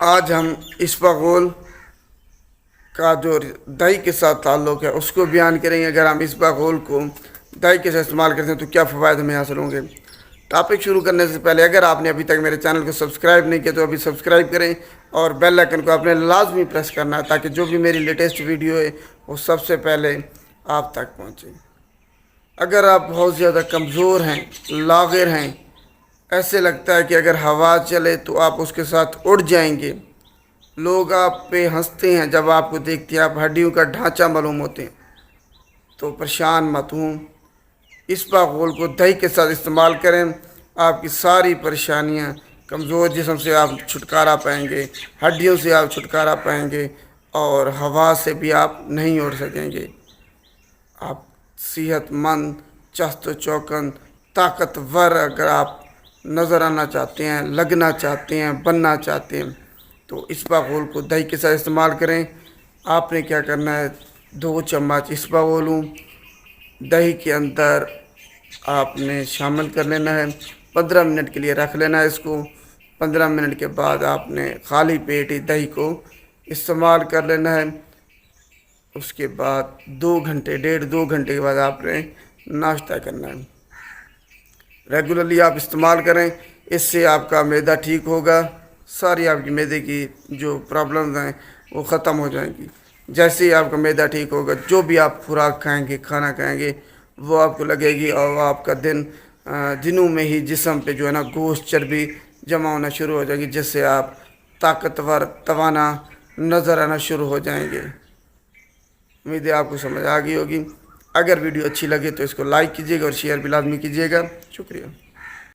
آج ہم اسبغول کا جو دہی کے ساتھ تعلق ہے اس کو بیان کریں گے۔ اگر ہم اسبغول کو دہی کے ساتھ استعمال کرتے ہیں تو کیا فوائد ہمیں حاصل ہوں گے۔ ٹاپک شروع کرنے سے پہلے اگر آپ نے ابھی تک میرے چینل کو سبسکرائب نہیں کیا تو ابھی سبسکرائب کریں اور بیل آئکن کو آپ نے لازمی پریس کرنا ہے تاکہ جو بھی میری لیٹسٹ ویڈیو ہے وہ سب سے پہلے آپ تک پہنچے۔ اگر آپ بہت زیادہ کمزور ہیں، لاغر ہیں، ایسے لگتا ہے کہ اگر ہوا چلے تو آپ اس کے ساتھ اڑ جائیں گے، لوگ آپ پہ ہنستے ہیں جب آپ کو دیکھتے ہیں، آپ ہڈیوں کا ڈھانچہ معلوم ہوتے ہیں، تو پریشان مت ہوں۔ اسبغول کو دہی کے ساتھ استعمال کریں، آپ کی ساری پریشانیاں، کمزور جسم سے آپ چھٹکارا پائیں گے، ہڈیوں سے آپ چھٹکارا پائیں گے اور ہوا سے بھی آپ نہیں اڑ سکیں گے۔ آپ صحت مند، چست و چوکن، طاقتور اگر آپ نظر آنا چاہتے ہیں، لگنا چاہتے ہیں، بننا چاہتے ہیں تو اسبغول کو دہی کے ساتھ استعمال کریں۔ آپ نے کیا کرنا ہے، 2 چمچ اسبغول دہی کے اندر آپ نے شامل کر لینا ہے، 15 منٹ کے لیے رکھ لینا ہے اس کو۔ 15 منٹ کے بعد آپ نے خالی پیٹ ہی دہی کو استعمال کر لینا ہے۔ اس کے بعد 2 گھنٹے، 1.5-2 گھنٹے کے بعد آپ نے ناشتہ کرنا ہے۔ ریگولرلی آپ استعمال کریں، اس سے آپ کا معدہ ٹھیک ہوگا، ساری آپ کی معدے کی جو پرابلمز ہیں وہ ختم ہو جائیں گی۔ جیسے ہی آپ کا معدہ ٹھیک ہوگا، جو بھی آپ خوراک کھائیں گے، کھانا کھائیں گے، وہ آپ کو لگے گی اور آپ کا دنوں میں ہی جسم پہ جو ہے نا گوشت چربی جمع ہونا شروع ہو جائے گی، جس سے آپ طاقتور، توانا نظر آنا شروع ہو جائیں گے۔ امید ہے آپ کو سمجھ آ گئی ہوگی۔ اگر ویڈیو اچھی لگے تو اس کو لائک کیجیے گا اور شیئر بھی لازمی کیجیے گا۔ شکریہ۔